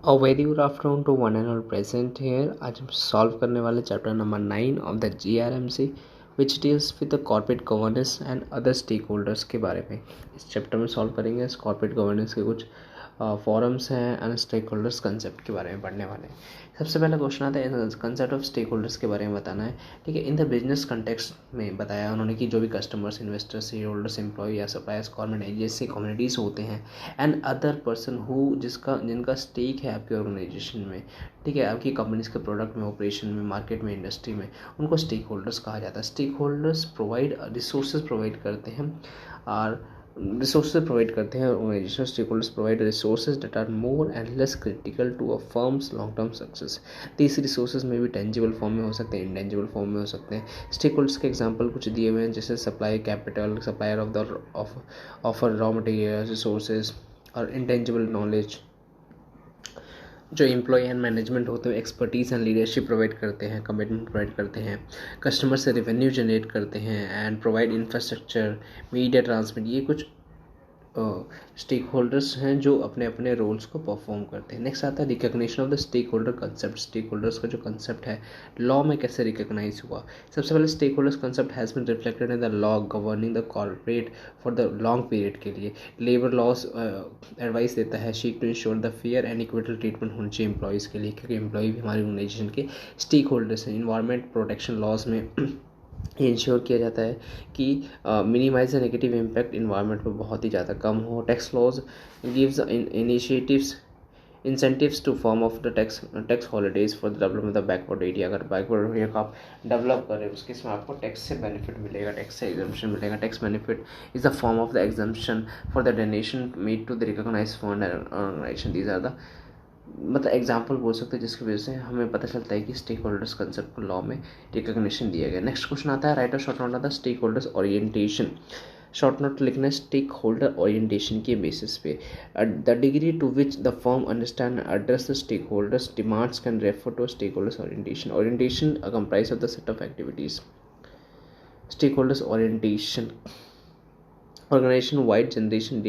A very good afternoon to one and all present here. आज हम solve करने वाले chapter number 9 of the GRMC which deals with the corporate governance and other stake holders के बारे में। इस chapter में सॉल्व करेंगे इस कॉर्पोरेट गवर्नेंस के कुछ फॉरम्स हैं एंड स्टेक होल्डर्स कंसेप्ट के बारे में पढ़ने वाले हैं। सबसे पहला क्वेश्चन आता है कंसेप्ट ऑफ स्टेक होल्डर्स के बारे में बताना है। ठीक है, इन द बिजनेस कंटेक्स्ट में बताया उन्होंने कि जो भी customers, investors, shareholders, employ या सप्लायर्स, गवर्नमेंट एजेंसी, कम्युनिटीज़ होते हैं एंड अदर पर्सन हु जिनका स्टेक है आपके ऑर्गेनाइजेशन में, ठीक है, आपकी कंपनीज के प्रोडक्ट में, ऑपरेशन में, मार्केट में, इंडस्ट्री में, उनको स्टेक होल्डर्स कहा जाता है। Stakeholders provide resources provide करते हैं और organisation. Stakeholders provide resources that are more and less critical to a firm's long term success. These resources में भी टेंजिबल फॉर्म में हो सकते हैं, इंटेंजिबल फॉर्म में हो सकते हैं। स्टेक होल्डर्स के एग्जाम्पल कुछ दिए हुए हैं, जैसे supply capital, supplier of raw material, resources और इंटेंजिबल नॉलेज। जो एम्प्लॉय एंड मैनेजमेंट होते हैं एक्सपर्टीज़ एंड लीडरशिप प्रोवाइड करते हैं, कमिटमेंट प्रोवाइड करते हैं, कस्टमर से रेवेन्यू जनरेट करते हैं and provide infrastructure, media transmit. ये कुछ स्टेक होल्डर्स हैं जो अपने अपने रोल्स को परफॉर्म करते हैं। नेक्स्ट आता है recognition of the stake holder concept. Stakeholders का जो कंसेप्ट है लॉ में कैसे रिकग्नाइज हुआ। सबसे पहले stake holders concept has been reflected in the law governing the corporate for the long period के लिए। लेबर लॉस एडवाइस देता है seek to ensure the fair and equitable treatment होनी चाहिए एम्प्लॉयज़ के लिए, क्योंकि एम्प्लॉय भी हमारी ऑर्गेनाइजेशन के स्टेक होल्डर्स हैं। इन्वायरमेंट प्रोटेक्शन लॉज में ये इंश्योर किया जाता है कि minimise the negative impact environment पर बहुत ही ज़्यादा कम हो। Tax laws gives initiatives incentives to form of the tax holidays for the development of backward area. अगर बैकवर्ड एरिया का आप डेवलप करें उसके इसमें आपको टैक्स से बेनिफिट मिलेगा, टैक्स से एग्जम्पशन मिलेगा। Tax benefit is the form of the exemption for the donation made to the recognise fund and organisation. These are the मतलब एग्जाम्पल बोल सकते हैं जिसकी वजह से हमें पता चलता है कि स्टेक होल्डर्स कंसेप्ट को लॉ में रिकॉग्निशन दिया गया। नेक्स्ट क्वेश्चन आता है write a short note of the stake holders orientation. Short note लिखना है स्टेक होल्डर ओरिएंटेशन के बेसिस पे। The degree to which the firm understand address the stake holders demands can refer to stakeholders orientation. Orientation comprise of the set of activities. Stakeholders orientation organization wide generation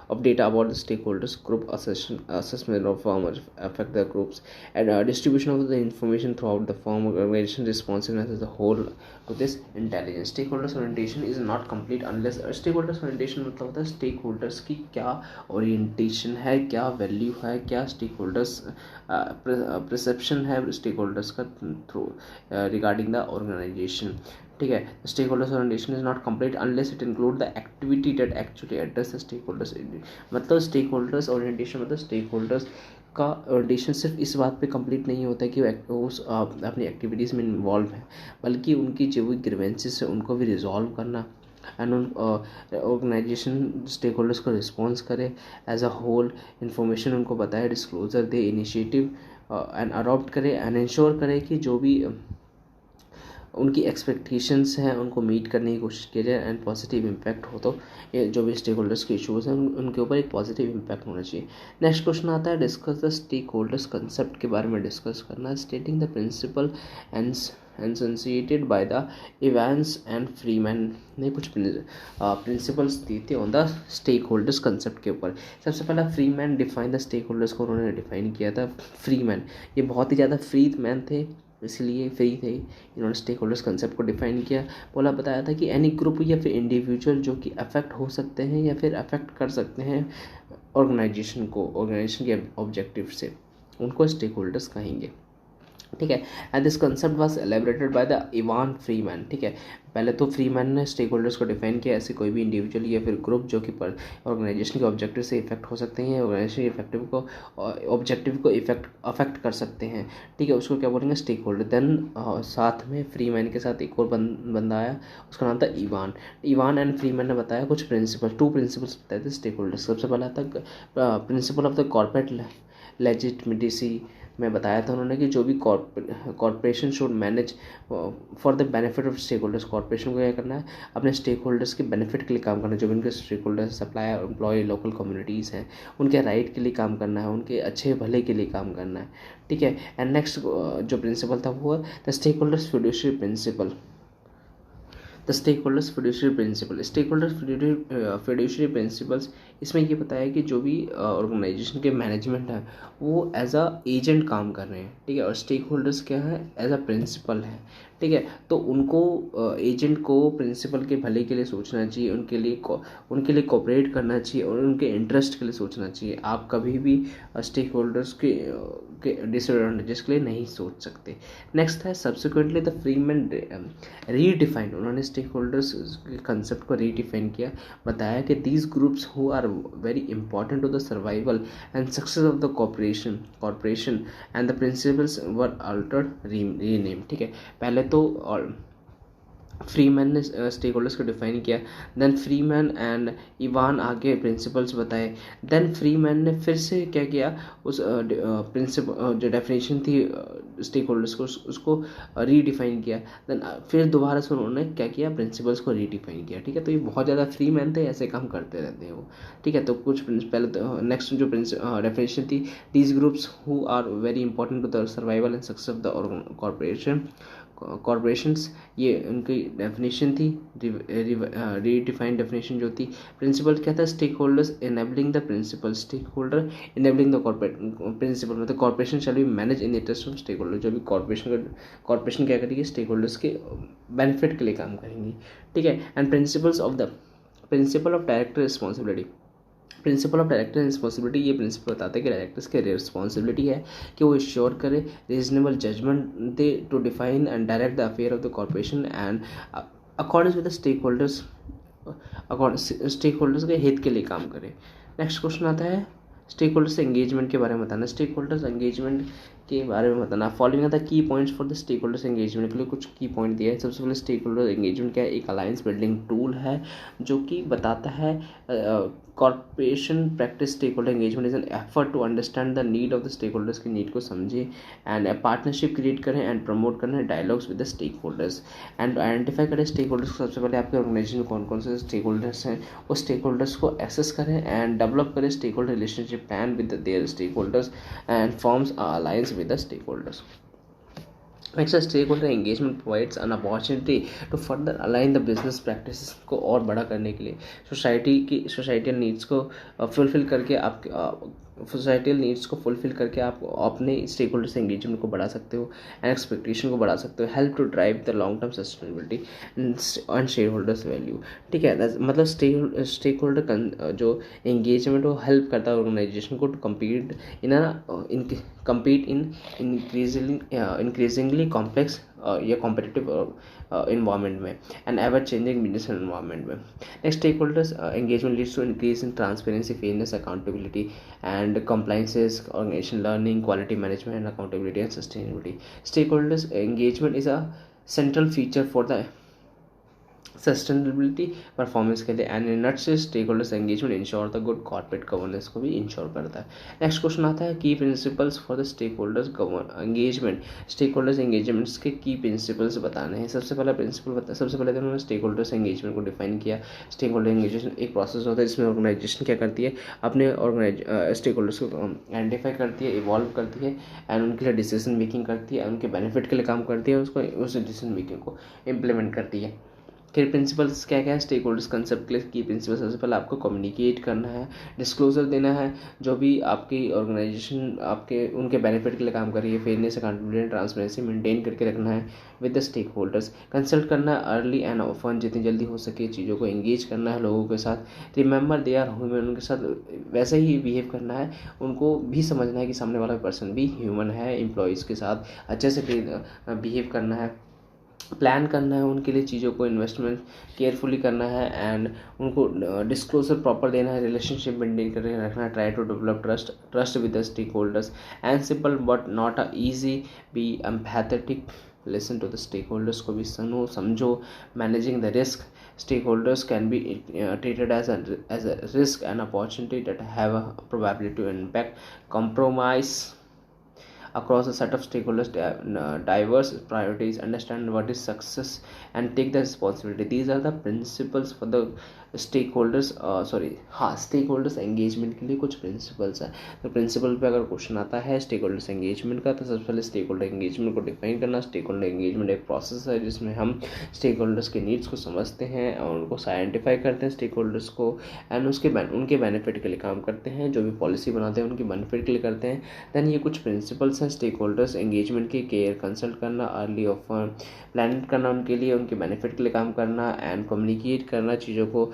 of data about the stakeholders group assessment of firm affect the groups and distribution of the information throughout the firm organization responsiveness as a whole to this intelligence. Stakeholders orientation is not complete unless stakeholders orientation मतलब होता है stakeholders की क्या orientation है, क्या value है, क्या stakeholders perception है stakeholders का through regarding the organization. ठीक है, stakeholders orientation is not complete unless it include the activity that actually address the stake holders. मतलब स्टेक होल्डर्स ओरिएंटेशन मतलब स्टेक होल्डर्स का ओरिएंटेशन सिर्फ इस बात पे कंप्लीट नहीं होता है कि वो अपनी एक्टिविटीज़ में इन्वॉल्व है, बल्कि उनकी जो भी ग्रीवेंसेस है उनको भी रिजॉल्व करना एंड उन ऑर्गेनाइजेशन स्टेक होल्डर्स को रिस्पॉन्स करे एज अ होल, इन्फॉर्मेशन उनको बताए, disclosure they, initiative and adopt करे एंड इंश्योर करे कि जो भी उनकी एक्सपेक्टेशंस हैं उनको मीट करने की कोशिश की जाए एंड पॉजिटिव इम्पैक्ट हो। तो ये जो भी स्टेक होल्डर्स के इशूज़ हैं उनके ऊपर एक पॉजिटिव इम्पैक्ट होना चाहिए। नेक्स्ट क्वेश्चन आता है discuss the stake holders concept के बारे में डिस्कस करना। Stating the principle enunciated by the Evans and Freeman ने कुछ प्रिंसिपल्स दिए थे on the stake holders concept के ऊपर। सबसे पहला Freeman define the stake holders को उन्होंने डिफाइन किया था। फ्रीमैन ये बहुत ही ज़्यादा फ्री मैन थे, इसलिए फ्री थे। इन्होंने स्टेक होल्डर्स कंसेप्ट को डिफाइन किया, बोला बताया था कि एनी ग्रुप या फिर इंडिविजुअल जो कि अफेक्ट हो सकते हैं या फिर अफेक्ट कर सकते हैं ऑर्गेनाइजेशन के ऑब्जेक्टिव से, उनको स्टेक होल्डर्स कहेंगे। ठीक है, and this concept was elaborated by the Evan Freeman. ठीक है, पहले तो फ्रीमैन ने स्टेक होल्डर्स को डिफाइन किया, ऐसे कोई भी इंडिविजुअल या फिर ग्रुप जो कि ऑर्गेनाइजेशन के ऑब्जेक्टिव से इफेक्ट हो सकते हैं, ऑर्गेनाइजेशन ऑब्जेक्टिव को अफेक्ट कर सकते हैं। ठीक है, उसको क्या बोलेंगे स्टेक होल्डर। देन साथ में फ्रीमैन के साथ एक और बंदा आया, उसका नाम था इवान एंड फ्रीमैन ने बताया कुछ टू प्रिंसिपल्स बताए थे स्टेक होल्डर्स। सबसे पहला था principle of the corporate legitimacy में बताया था उन्होंने कि जो भी corporation should manage for the benefit of stakeholders. Corporation को क्या करना है, अपने स्टेक होल्डर्स के बेनिफिट के लिए काम करना है। जो भी उनके stakeholders, supplier, employ, local communities हैं, उनके राइट के लिए काम करना है, उनके अच्छे भले के लिए काम करना है। ठीक है, एंड नेक्स्ट जो प्रिंसिपल था वो the stake holders fiduciary principle. The stakeholders fiduciary principle. Stakeholders fiduciary principles इसमें ये बताया कि जो भी ऑर्गेनाइजेशन के मैनेजमेंट है वो एज अ एजेंट काम कर रहे हैं, ठीक है, और स्टेक होल्डर्स क्या है, एज अ प्रिंसिपल है, ठीक है। तो उनको एजेंट को प्रिंसिपल के भले के लिए सोचना चाहिए, उनके लिए कोऑपरेट करना चाहिए और उनके इंटरेस्ट के लिए सोचना चाहिए। आप कभी भी स्टेक होल्डर्स के डिसएडवांटेजेस के लिए नहीं सोच सकते। नेक्स्ट है सब्सिक्वेंटली द फ्रीमैन रीडिफाइन, उन्होंने स्टेक होल्डर्स के कंसेप्ट को रीडिफाइन किया, बताया कि these groups who are very important to the survival and success of the corporation and the principles were altered rename, ठीक है। पहले तो फ्रीमैन ने स्टेक होल्डर्स को डिफाइन किया, देन फ्रीमैन एंड इवान आगे प्रिंसिपल्स बताए, देन फ्रीमैन ने फिर से क्या किया, उस प्रिंसिपल जो डेफिनेशन थी स्टेक होल्डर्स को उसको रीडिफाइन किया, देन फिर दोबारा से उन्होंने क्या किया, प्रिंसिपल्स को रीडिफाइन किया, ठीक है। तो ये बहुत ज़्यादा फ्रीमैन थे, ऐसे काम करते रहते हैं वो, ठीक है। तो कुछ पहले तो नेक्स्ट जो डेफिनेशन थी, these groups who are very important to the survival and success of the corporations, ये उनकी डेफिनेशन थी, रीडिफाइंड डेफिनेशन जो थी। प्रिंसिपल क्या था, stake holders enabling the principle, stake holder enabling the corporate principle, मतलब corporation shall be manage in interest of stake holder, जो भी कॉर्पोरेशन क्या करेगी, स्टेक होल्डर्स के बेनिफिट के लिए काम करेंगी, ठीक है। And principle of director responsibility, principle of director responsibility, ये प्रिंसिपल बताते हैं कि डायरेक्टर्स की रिस्पॉन्सिबिलिटी है कि वो इंश्योर करे रीजनेबल जजमेंट दे to define and direct the affair of the corporation and according with the stake holders के हित के लिए काम करे। नेक्स्ट क्वेश्चन आता है स्टेक होल्डर्स एंगेजमेंट के बारे में बताना, स्टेक होल्डर्स एंगेजमेंट के बारे में बताना। Following the key points for the stake holders engagement के लिए कुछ की पॉइंट दिया है। सबसे पहले स्टेक होल्डर एंगेजमेंट क्या है, एक अलायंस बिल्डिंग टूल है जो कि बताता है corporation practice stakeholder engagement is an effort to understand the need of the stake holders की नीड को समझे एंड पार्टनरशिप क्रिएट करें एंड प्रमोट करें dialogues with the stake holders and identify करें स्टेक होल्डर्स को। सबसे पहले आपके ऑर्गेनाइजेशन में कौन कौन से स्टेक होल्डर्स हैं उस स्टेक होल्डर्स को एसेस करें एंड डेवलप करें stakeholder relationship plan with their stake holders and forms alliance with the stake holders. Next, stakeholder engagement provides an opportunity to further align the business practices को और बड़ा करने के लिए societal needs को fulfil करके आप अपने स्टेक होल्डर्स एंगेजमेंट को बढ़ा सकते हो एंड एक्सपेक्टेशन को बढ़ा सकते हो, help to drive the long term sustainability and share holders value, ठीक है। मतलब स्टेक होल्डर जो एंगेजमेंट वो हेल्प करता है ऑर्गेनाइजेशन को to compete in increasingly complex या कॉम्पिटिटिव इन्वायरमेंट में and ever changing business environment में। Next, stake holders engagement leads to increase in transparency, fairness, accountability and compliances, organisation learning, quality management and accountability and sustainability. Stake holders engagement is a central feature for the sustainability performance के लिए and in nutshell stake holders engagement ensure the good corporate governance को भी ensure करता है। Next question आता है की principles for the stake holders engagement, stakeholders engagements के की प्रिंसिपल्स बताने हैं। सबसे पहले तो उन्होंने स्टेक होल्डर्स एंगेजमेंट को डिफाइन किया। स्टेक होल्डर एंगेजमेंट एक प्रोसेस होता है जिसमें ऑर्गेनाइजेशन क्या करती है, अपने स्टेक होल्डर्स को आइडेंटिफाई करती है, इवॉल्व करती है एंड उनके लिए डिसीजन मेकिंग करती है, उनके बेनिफिट के लिए काम करती है, उस डिसीजन मेकिंग को इम्प्लीमेंट करती है। फिर प्रिंसिपल्स क्या क्या है स्टेक होल्डर्स कंसेप्ट के लिए की प्रिंसिपल, सबसे पहले आपको कम्युनिकेट करना है, डिस्क्लोजर देना है, जो भी आपकी ऑर्गेनाइजेशन आपके उनके बेनिफिट के लिए काम कर रही है, फेयरनेस, अकाउंटेबिलिटी, ट्रांसपेरेंसी मेंटेन करके रखना है with the stake holders, consult करना है अर्ली एंड ऑफन, जितनी जल्दी हो सके चीज़ों को एंगेज करना है लोगों के साथ, रिमेंबर दे आर ह्यूमन, उनके साथ वैसे ही बिहेव करना है, उनको भी समझना है कि सामने वाला पर्सन भी ह्यूमन है, एम्प्लॉयज़ के साथ अच्छे से बिहेव करना है, प्लान करना है उनके लिए चीज़ों को, इन्वेस्टमेंट केयरफुली करना है एंड उनको डिस्क्लोजर प्रॉपर देना है, रिलेशनशिप मेंटेन करके रखना है, try to develop trust with the stake holders and simple but not a easy, be empathetic, listen to the stake holders को भी सुनो समझो, managing the risk, stakeholders can be treated as a risk and opportunity that have a probability to impact, compromise across a set of stakeholders, diverse priorities, understand what is success and take the responsibility. These are the principles for the stakeholders stake holders engagement के लिए कुछ principles हैं। तो principal पे अगर question आता है stake holders engagement का, तो सबसे पहले स्टेक होल्डर एंगेजमेंट को डिफाइन करना। स्टेक होल्डर एंगेजमेंट एक प्रोसेस है जिसमें हम स्टेक होल्डर्स के नीड्स को समझते हैं और उनको आइडेंटिफाई करते हैं स्टेक होल्डर्स को, एंड उनके बेनिफिट के लिए काम करते हैं। जो भी पॉलिसी बनाते हैं उनके बेनिफिट के लिए करते हैं। देन ये कुछ प्रिंसिपल्स हैं स्टेक होल्डर्स एंगेजमेंट के: केयर, कंसल्ट करना, अर्ली ऑफर, प्लान करना उनके लिए, उनके बेनिफिट के लिए काम करना, एंड कम्युनिकेट करना चीज़ों को।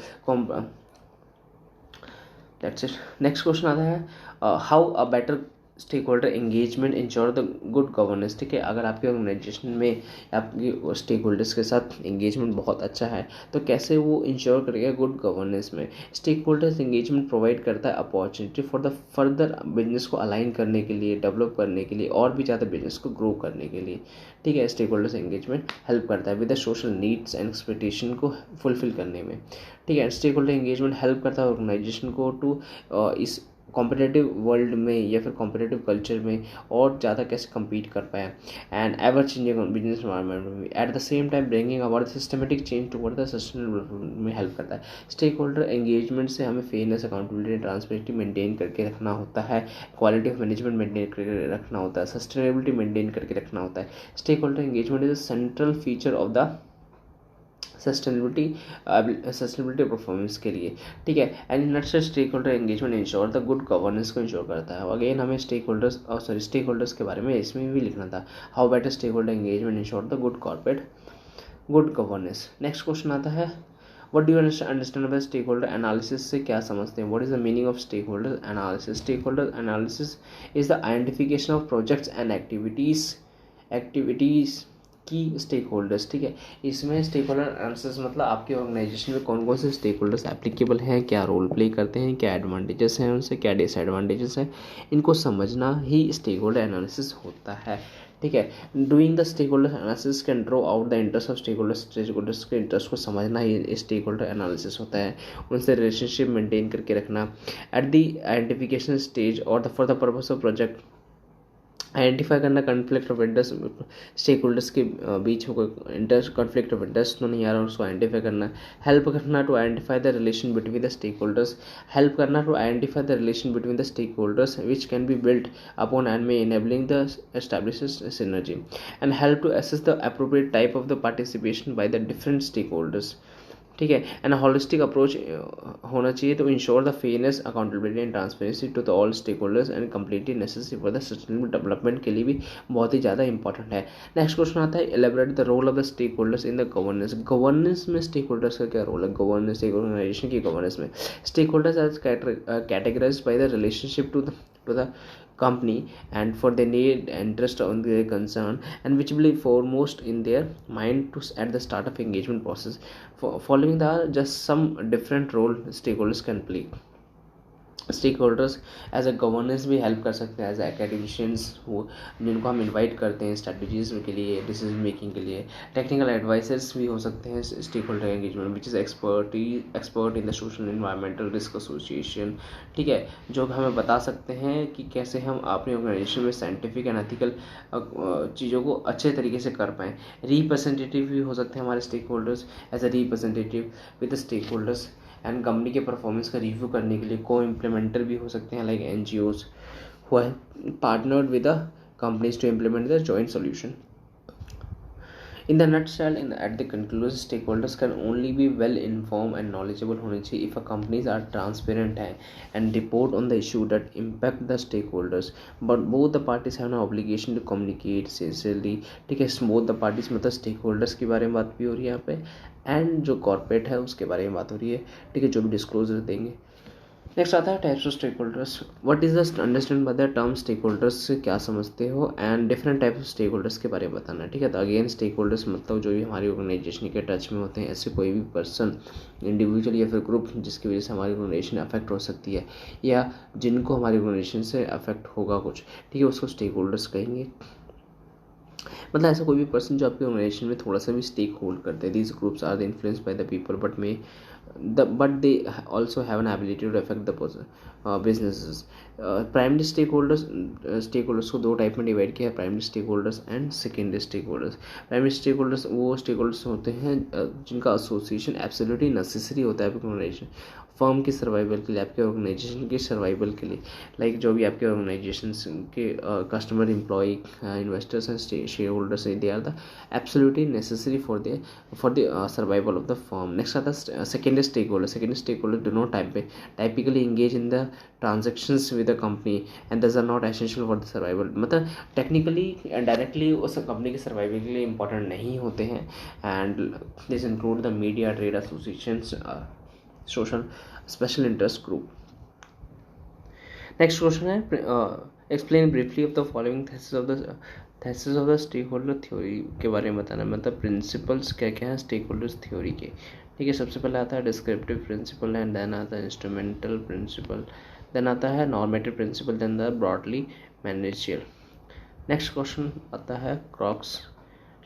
That's it. नेक्स्ट क्वेश्चन आता है how a better stakeholder engagement ensure the good governance. ठीक है, अगर आपके ऑर्गेनाइजेशन में आपकी स्टेक होल्डर्स के साथ एंगेजमेंट बहुत अच्छा है तो कैसे वो इंश्योर करेगा गुड गवर्नेंस में। स्टेक होल्डर्स एंगेजमेंट प्रोवाइड करता है opportunity for the further business को अलाइन करने के लिए, डेवलप करने के लिए और भी ज़्यादा बिजनेस को ग्रो करने के लिए। ठीक है, स्टेक होल्डर्स एंगेजमेंट हेल्प करता है with the social needs and expectation को फुलफिल करने में। ठीक है, स्टेक होल्डर एंगेजमेंट हेल्प करता है ऑर्गेनाइजेशन को टू इस कॉम्पिटिटिव वर्ल्ड में या फिर कॉम्पिटिटिव कल्चर में और ज़्यादा कैसे compete कर पाए and ever changing business environment में। At the same time bringing about systematic change toward the sustainable में हेल्प करता है। स्टेक होल्डर एंगेजमेंट से हमें फेयरनेस, अकाउंटेबिलिटी, ट्रांसपेरेंसी मेंटेन करके रखना होता है, क्वालिटी ऑफ मैनेजमेंट मेंटेन करके रखना होता है, सस्टेनेबिलिटी मेंटेन करके रखना होता है। Stakeholder engagement is a central feature of the sustainability performance के लिए। ठीक है, and in nutshell stakeholder engagement ensure the good governance को इंश्योर करता है। अगेन हमें स्टेक होल्डर्स के बारे में इसमें भी लिखना था, how better stakeholder engagement ensure the good governance. Next question आता है what do you understand by stakeholder analysis से क्या समझते हैं। What is the meaning of stake holder analysis. Stakeholder analysis is the identification of projects and activities key stake holders. ठीक है, इसमें stake holder analysis मतलब आपके organisation में कौन कौन से स्टेक होल्डर्स एप्लीकेबल हैं, क्या रोल प्ले करते हैं, क्या एडवांटेजेस हैं उनसे, क्या डिसएडवांटेजेस हैं, इनको समझना ही स्टेक होल्डर एनालिसिस होता है। ठीक है, doing the stake holder analysis can draw out the interest of stake holders के इंटरेस्ट को समझना ही स्टेक होल्डर एनालिसिस होता है। उनसे रिलेशनशिप मेंटेन करके रखना एट द आइडेंटिफिकेशन स्टेज और for the purpose of project. Identify करना conflict of interest stake holders के बीच में कोई इंटरेस्ट कॉन्फ्लिक्ट ऑफ इंटरेस्ट तो नहीं आ रहा, उसको आइडेंटिफाई करना। हेल्प करना to identify the relation between the stake holders. Help करना to identify the relation between the stake holders which can be built upon and may enabling the establish synergy. And help to assess the appropriate type of the participation by the different stake holders. ठीक है, and holistic approach होना चाहिए to ensure the fairness, accountability and transparency to the all stake holders and completely necessary for the sustainable development के लिए भी बहुत ही ज़्यादा इंपॉर्टेंट है। नेक्स्ट क्वेश्चन आता है elaborate the role of the stake holders in the governance. Governance में स्टेक होल्डर्स का क्या रोल है। गवर्नेंस एक ऑर्गेनाइजेशन की गवर्नेंस में stakeholders are categorized by the relationship to the company and for their need interest on their concern and which will be foremost in their mind to at the start of engagement process. Following the just some different role stakeholders can play. Stakeholders as a governance भी help कर सकते हैं as academicians जिनको हम invite करते हैं strategies के लिए, डिसीजन मेकिंग के लिए। टेक्निकल एडवाइजर्स भी हो सकते हैं stakeholder engagement which is expert in the social environmental risk association. ठीक है, जो हमें बता सकते हैं कि कैसे हम अपने ऑर्गेनाइजेशन में साइंटिफिक एंड एथिकल चीज़ों को अच्छे तरीके से कर पाएँ। रिप्रेजेंटेटिव भी हो सकते हैं हमारे stakeholders as a representative with the stake holders and company के परफॉर्मेंस का रिव्यू करने के लिए को इम्प्लीमेंटर भी हो सकते हैं like NGOs who have partnered with the companies to implement the joint solution. In the nutshell, at the conclusion, stakeholders can only be well informed and knowledgeable होने चाहिए if a companies are transparent and report on the issue that impact the stakeholders, but both the parties have an obligation to communicate sincerely. ठीक है, both the parties मतलब stakeholders के बारे में बात भी हो रही है यहाँ पे एंड जो कॉर्पोरेट है उसके बारे में बात हो रही है। ठीक है, जो भी डिस्क्लोजर देंगे। नेक्स्ट आता है types of stakeholders. What is the understand by the term stakeholders से क्या समझते हो and different type of stake holders के बारे में बताना। ठीक है, तो अगेन स्टेक होल्डर्स मतलब जो भी हमारी ऑर्गेनाइजेशन के टच में होते हैं, ऐसे कोई भी पर्सन, इंडिविजुअल या फिर ग्रुप जिसकी वजह से हमारी ऑर्गेनाइजेशन अफेक्ट हो सकती है या जिनको हमारी ऑर्गेनाइजेशन से अफेक्ट होगा कुछ। ठीक है, उसको स्टेक होल्डर्स कहेंगे। मतलब ऐसा कोई भी पर्सन जो आपके ऑर्गेनाइजेशन में थोड़ा सा भी स्टेक होल्ड करते हैं। These groups are the influence by the people but may but they also have an ability to affect the businesses. Primary stake holders को दो टाइप में डिवाइड किया है, primary stake holders and secondary stakeholders. Primary stake holders वो stakeholders होते हैं जिनका association absolutely necessary होता है आपके ऑर्गेनाइजेशन फर्म की सर्वाइवल के लिए, आपके ऑर्गेनाइजेशन के सर्वाइवल के लिए। लाइक जो भी आपके ऑर्गेनाइजेशन के customer, employ, investors and share holders, they are the absolutely necessary for the survival of the firm. Next आता है secondary stakeholder. Secondary stakeholder do not typically engage in the transactions with the company and these are not essential for the survival। मतलब technically and directly उस company के survival के लिए important नहीं होते हैं। And this include the media, trade associations, social special interest group. Next question है explain briefly of the following thesis of the stake holder theory के बारे में बताना, मतलब प्रिंसिपल्स क्या क्या हैं स्टेक होल्डर्स थ्योरी के। ठीक है, सबसे पहले आता है डिस्क्रिप्टिव प्रिंसिपल एंड देन आता है इंस्ट्रूमेंटल प्रिंसिपल, देन आता है normative principle, then the broadly managerial. Next question आता है क्रॉक्स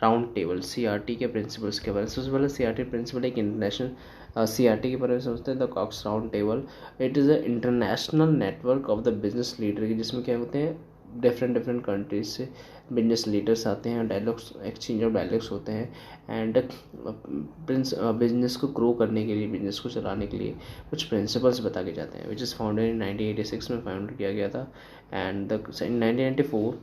राउंड टेबल CRT के प्रिंसिपल्स के बारे में। सबसे पहले CRT प्रिंसिपल एक इंटरनेशनल CRT के बारे में समझते हैं। The Caux round table it is a international network of the business leader की, जिसमें क्या होते हैं डिफरेंट कंट्रीज से बिजनेस लीडर्स आते हैं, डायलॉग्स, एक्सचेंज ऑफ डायलॉग्स होते हैं एंड बिजनेस को ग्रो करने के लिए, बिजनेस को चलाने के लिए कुछ प्रिंसिपल्स बता के जाते हैं, विच इज़ फाउंडेड इन 1986 में फाउंड किया गया था। And in 1994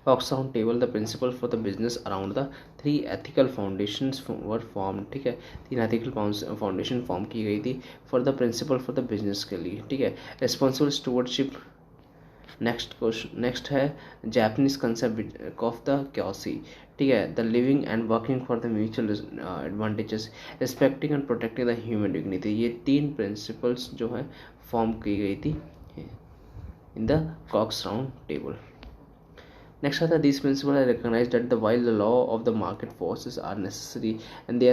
Cox Round Table the principle for the business around the three ethical foundations were formed। ठीक है, 3 ethical फाउंडेशन फॉर्म की गई थी for the principle for the business के लिए। ठीक है, रिस्पॉन्सिबल स्टूवर्डशिप। नेक्स्ट है Japanese concept of the kyosei. ठीक है, the living and working for the mutual advantages, respecting and protecting the human dignity. ये 3 प्रिंसिपल्स जो है फॉर्म की गई थी in the Caux round table. Next are these principles are recognized that while the law of the market forces are necessary and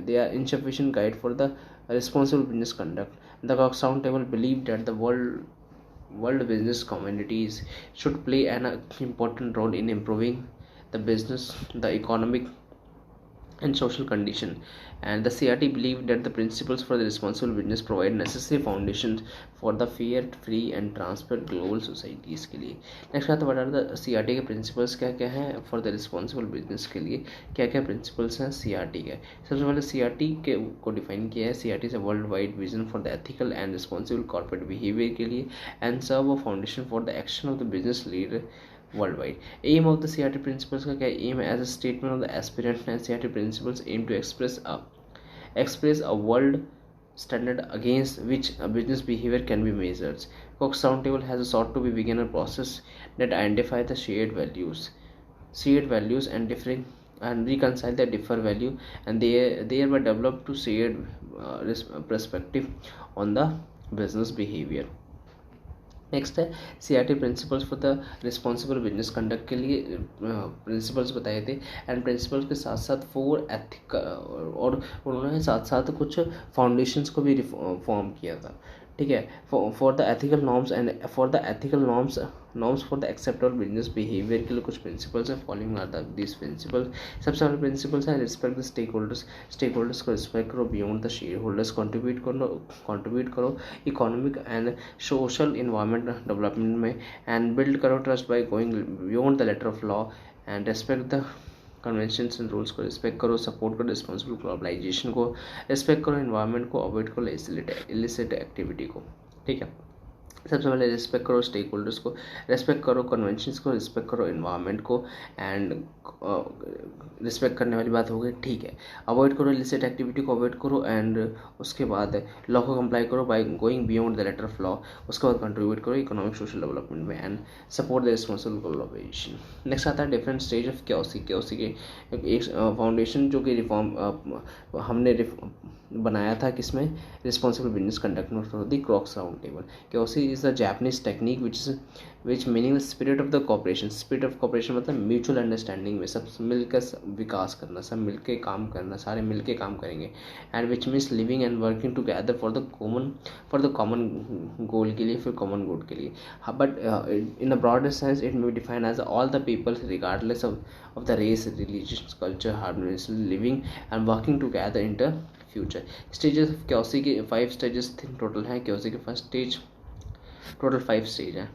they are insufficient guide for the responsible business conduct, the Cox Round Table believed that the world business communities should play an important role in improving the business, the economic and social condition, and the CRT believed that the principles for the responsible business provide necessary foundations for the fair, free and transparent global societies के लिए। Next आता है the CRT के principles क्या क्या हैं for the responsible business के लिए, क्या क्या प्रिंसिपल्स हैं CRT के। सबसे पहले CRT के को डिफाइन किया है, CRT से worldwide vision for the ethical and responsible corporate behaviour के लिए and serve a foundation for the action of the business leader worldwide। Aim of the CRT principles का क्या aim है? As a statement of the aspirant and CRT principles aim to express a world standard against which a business behavior can be measured। Cox Roundtable has sought to be begin a process that identify the shared values and differing and reconcile the differ value and they were developed to shared perspective on the business behavior। Next है CRT principles for the responsible business conduct के लिए principles बताए थे and principles के साथ साथ 4 ethical और उन्होंने साथ साथ कुछ फाउंडेशंस को भी फॉर्म किया था। ठीक है, for the ethical norms and for the ethical norms for the acceptable business behaviour के लिए कुछ प्रिंसिपल्स हैं। Following are the this principle. सबसे पहले प्रिंसिपल्स है रिस्पेक्ट द स्टेक होल्डर्स को रिस्पेक्ट करो, beyond the share holders contribute करो economic and social environment development में एंड बिल्ड करो trust by going beyond the letter of law and respect the conventions and rules को respect करो, support करो responsible globalization को, respect करो environment को, avoid करो इलिसिट एक्टिविटी को। ठीक है, सबसे पहले रिस्पेक्ट करो स्टेक होल्डर्स को, रिस्पेक्ट करो कन्वेंशंस को, रिस्पेक्ट करो एनवायरनमेंट को एंड रिस्पेक्ट करने वाली बात हो गई। ठीक है, अवॉइड करो इलिसिट एक्टिविटी को, अवॉइड करो एंड उसके बाद लॉ को कंप्लाई करो by going beyond the letter of law, उसके बाद कंट्रीब्यूट करो इकोनॉमिक सोशल डेवलपमेंट में and support the responsible globalization. Next आता है डिफरेंट स्टेज ऑफ क्योसी के एक फाउंडेशन जो कि रिफॉर्म हमने बनाया था किसमें, रिस्पॉन्सिबल बिजनेस कंडक्ट में for the Caux round table. Kyosei is the Japanese technique which meaning spirit of the cooperation. Spirit of cooperation मतलब म्यूचुअल अंडरस्टैंडिंग में सब मिलकर विकास करना, सब मिलकर काम करना, सारे मिलकर काम करेंगे and which means living and working together for the common goal के लिए, फिर कॉमन गुड के लिए। But in a broader sense it may be define as all the peoples regardless of the race, religion, culture, harmonious living and working together inter future. Stages of kyosei के 5 stages total हैं। Kyosei के first stage total 5 stage है।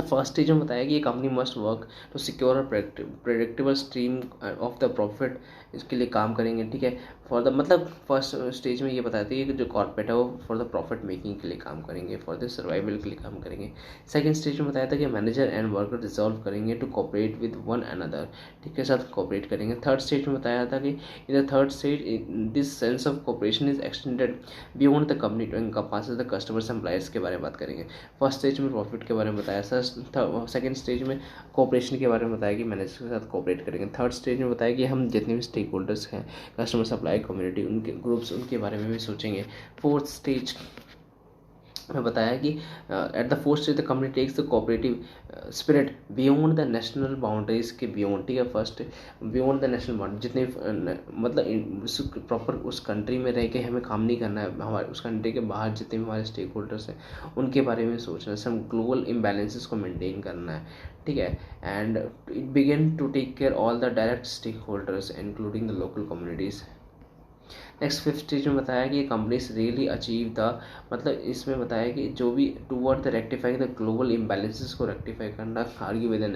First stage में बताया कि ये company must work to secure और predictable stream of the profit, इसके लिए काम करेंगे। ठीक है, फॉर द मतलब फर्स्ट स्टेज में ये बताती है कि जो कॉर्पोरेट है वो फॉर द प्रॉफिट मेकिंग के लिए काम करेंगे, फॉर द सर्वाइवल के लिए काम करेंगे। सेकंड स्टेज में बताया था कि मैनेजर एंड वर्कर रिजॉल्व करेंगे to cooperate with one another, ठीक है, साथ कोऑपरेट करेंगे। थर्ड स्टेज में बताया था कि in the third stage this sense of cooperation is extended beyond the company to encompasses the customers employers के बारे में बात करेंगे। फर्स्ट स्टेज में प्रॉफिट के बारे में बताया, सेकंड स्टेज में कोऑपरेशन के बारे में बताया कि मैनेजर के साथ कोऑपरेट करेंगे। थर्ड स्टेज में बताया कि हम जितने भी स्टेक होल्डर्स हैं, कस्टमर सप्लाई कम्युनिटी, उनके ग्रुप्स, उनके बारे में भी सोचेंगे। फोर्थ स्टेज में बताया कि at the fourth stage the company takes the cooperative spirit beyond the national boundaries के बियॉन्ड, ठीक है, first beyond the national boundary, जितने मतलब प्रॉपर उस कंट्री में रह के हमें काम नहीं करना है, हमारे उस कंट्री के बाहर जितने भी हमारे स्टेक होल्डर्स हैं उनके बारे में सोचना है, सम ग्लोबल इम्बैलेंसेस को मेंटेन करना है। ठीक है, and it begin to take care all the direct stakeholders including the local communities. Next fifth stage में बताया कि कंपनीज रियली अचीव द, मतलब इसमें बताया कि जो भी toward the rectifying the global imbalances को रेक्टिफाई करना, argue with the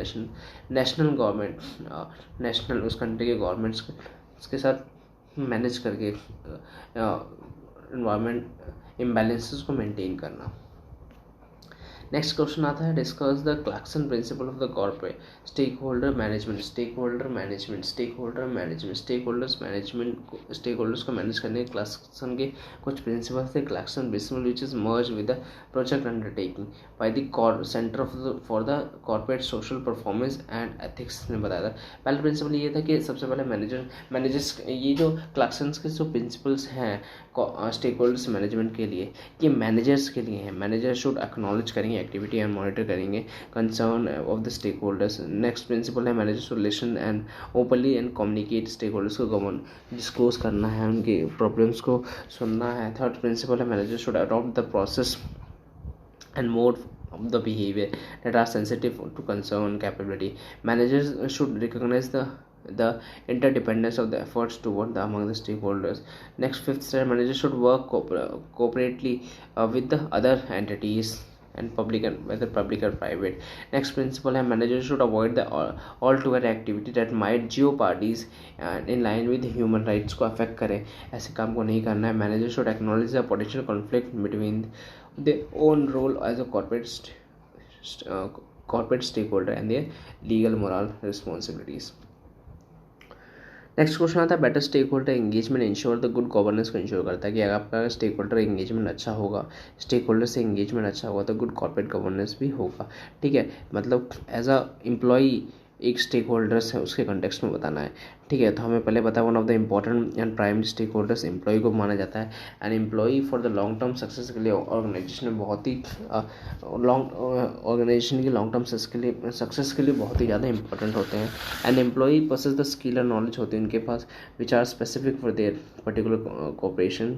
national government, national उस कंट्री के गवर्नमेंट्स के साथ मैनेज करके इन्वायरमेंट इम्बैलेंसेस को मेंटेन करना। नेक्स्ट क्वेश्चन आता है, discuss the Clarkson principle of the corporate stake holder management. Stake holder management, stake holder management, stake holders management, stake holders को मैनेज करने के क्लैक्सन के कुछ प्रिंसिपल्स थे। Clarkson principle which is merge with the project undertaking by the centre for the corporate social performance and ethics ने बताया था। पहला प्रिंसिपल ये था कि सबसे पहले मैनेजर्स ये जो क्लैक्सन के जो प्रिंसिपल्स हैं स्टेक होल्डर्स मैनेजमेंट के लिए, ये मैनेजर्स के लिए हैं। मैनेजर शुड एक्नॉलेज करेंगे एक्टिविटी एंड मॉनिटर करेंगे concern of the stake holders. Next principle है managers to listen and openly and communicate stake holders को डिस्क्लोज करना है, उनकी प्रॉब्लम्स को सुनना है। थर्ड प्रिंसिपल है managers should adopt the process and mode of the behavior that are sensitive to concern capability. Managers should recognize the interdependence of the efforts toward the among the stakeholders. Next, fifth step, managers should work cooperatively with the other entities and public, and whether public or private. Next principle है managers should avoid the altogether activity that might jeopardize in line with human rights को affect करे, ऐसे काम को नहीं करना है। Managers should acknowledge the potential conflict between their own role as a corporate stakeholder and their legal moral responsibilities. Next question आता है, better stakeholder engagement ensure the good governance को इंश्योर करता है कि अगर आपका स्टेक होल्डर एंगेजमेंट अच्छा होगा, स्टेक होल्डर से एंगेजमेंट अच्छा होगा तो गुड कॉर्पोरेट गवर्नेंस भी होगा। ठीक है, मतलब एज अ एम्प्लॉई एक स्टेक होल्डर्स है उसके कंटेक्स्ट में बताना है। ठीक है, तो हमें पहले पता one of the important and primary stake holders employee को माना जाता है। And employee for the long term success के लिए ऑर्गेनाइजेशन में बहुत ही ऑर्गेनाइजेशन की लॉन्ग टर्म सक्सेस के लिए बहुत ही ज़्यादा इंपॉर्टेंट होते हैं। And employee possess the skill and knowledge होते हैं उनके पास which are specific for their particular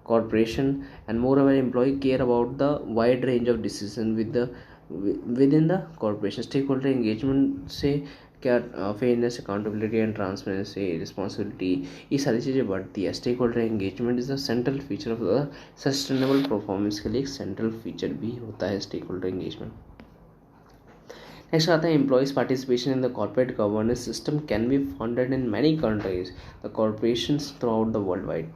corporation and moreover employee care about the wide range of decision within the corporation. Stakeholder engagement से क्या fairness, accountability and transparency, responsibility, ये सारी चीज़ें बढ़ती है। Stakeholder engagement is the central feature of the sustainable performance के लिए एक सेंट्रल फीचर भी होता है स्टेक होल्डर एंगेजमेंट। नेक्स्ट आता है employees participation in the corporate governance system can be founded in many countries the corporations throughout the world wide.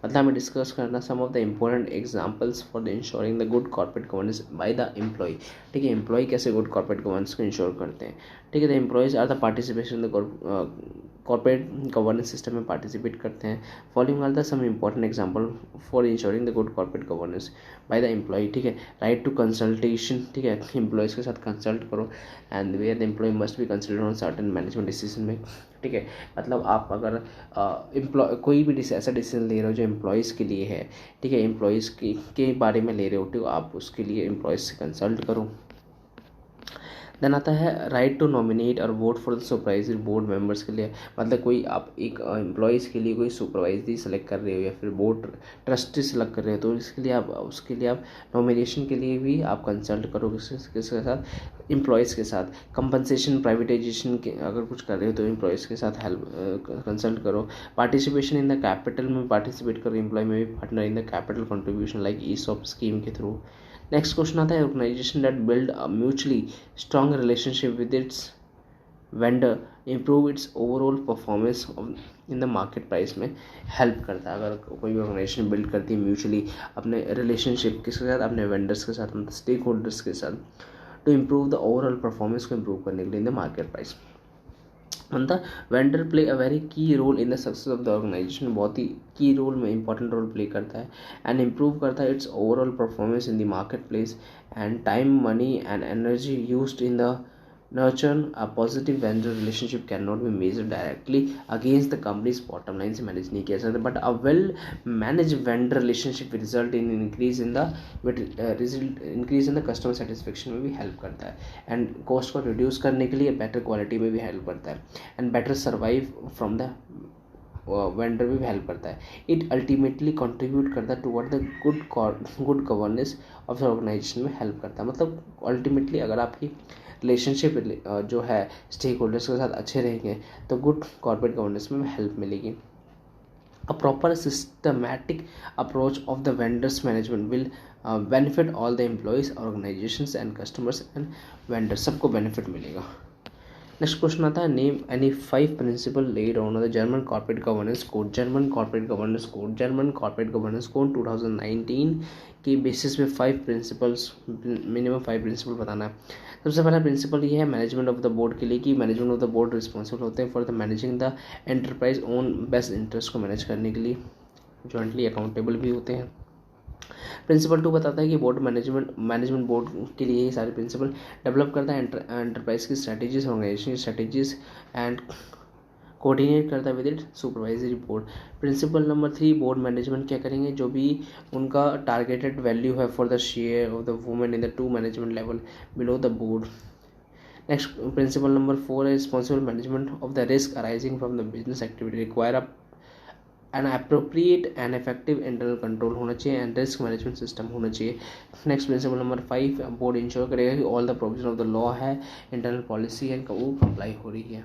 मतलब हमें डिस्कस करना some of the important examples for the ensuring the good corporate governance by the employ. ठीक है, employ कैसे good corporate governance को ensure करते हैं। ठीक है, the employees are the participation in the corporate governance system में पार्टिसिपेट करते हैं। Following are the some important example for ensuring the good corporate governance by the employ. ठीक है, राइट टू कंसल्टेशन, ठीक है, एम्प्लॉयज़ के साथ कंसल्ट करो and where the employ must be considered on certain management decision में। ठीक है, मतलब आप अगर कोई भी ऐसा डिसीजन ले रहे हो जो एम्प्लॉयज़ के लिए है, ठीक है, एम्प्लॉयज़ के बारे में ले रहे हो तो आप उसके लिए एम्प्लॉयज़ से कंसल्ट करो। देन आता है राइट टू नॉमिनेट और vote for the supervisory board members के लिए, मतलब कोई आप एक एम्प्लॉयज़ के लिए कोई सुपरवाइजरी सेलेक्ट कर रहे हो या फिर बोर्ड ट्रस्टी सेलेक्ट कर रहे हो, तो उसके लिए आप नॉमिनेशन के लिए भी आप कंसल्ट करो किसके साथ, एम्प्लॉयज़ के साथ। कंपनसेशन प्राइवेटाइजेशन के अगर कुछ कर रहे हो तो एम्प्लॉयज़ के साथ हेल्प कंसल्ट करो। पार्टिसिपेशन इन द कैपिटल में पार्टिसिपेट करो, एम्प्लॉय में भी partner in the capital contribution like ESOP scheme के थ्रू। नेक्स्ट क्वेश्चन आता है organisation that build a mutually strong relationship with its vendor improve its overall performance in the market price में help करता है। अगर कोई ऑर्गेनाइजेशन बिल्ड करती है म्यूचुअली अपने रिलेशनशिप किसके साथ, अपने वेंडर्स के साथ, मतलब स्टेक होल्डर्स के साथ, to improve the overall performance को इम्प्रूव करने के लिए इन द मार्केट प्राइस, मतलब vendor play a very key role in the success of the organisation, बहुत ही की रोल में इंपॉर्टेंट रोल प्ले करता है एंड इम्प्रूव करता है it's overall performance in the market place and time money and energy used in the nurture a positive vendor relationship cannot be measured directly against the company's bottom line से manage नहीं किया सकता, but a well manage vendor relationship result in increase in the customer satisfaction में भी help करता है and cost को reduce करने के लिए बेटर क्वालिटी में भी हेल्प करता है and better survive from the vendor भी हेल्प करता है। इट अल्टीमेटली कंट्रीब्यूट करता है toward the good governance of the organisation में हेल्प करता है, मतलब अल्टीमेटली अगर आपकी रिलेशनशिप जो है स्टेक होल्डर्स के साथ अच्छे रहेंगे तो गुड कॉर्पोरेट गवर्नेंस में हेल्प मिलेगी। A proper systematic approach of the vendors management will benefit all the employees organisations and customers and vendors, सबको बेनिफिट मिलेगा। नेक्स्ट क्वेश्चन आता है name any 5 principle laid on the German corporate governance code. German corporate governance code 2019 के basis पे 5 principles, minimum 5 principal बताना है। सबसे पहला प्रिंसिपल ये है मैनेजमेंट ऑफ द बोर्ड के लिए कि management of the board responsible होते हैं for the managing the enterprise own best interest को मैनेज करने के लिए, जॉइंटली अकाउंटेबल भी होते हैं। प्रिंसिपल 2 बताता है कि बोर्ड मैनेजमेंट बोर्ड के लिए ये सारे प्रिंसिपल डेवलप करता है एंटरप्राइज की स्ट्रैटेजीज, ऑर्गेनाइजेशन की स्ट्रैटेजीज एंड कोऑर्डिनेट करता है with it supervisory board. Principle number 3 board management क्या करेंगे, जो भी उनका टारगेटेड वैल्यू है for the share of the women in the 2 management level below the board. Next principle number 4 है responsible management of the risk arising from the business activity require an appropriate and effective internal control होना चाहिए and risk management system होना चाहिए। Next principle number 5 board ensure करेगा कि all the provision of the law है, internal policy है, वो comply हो रही है।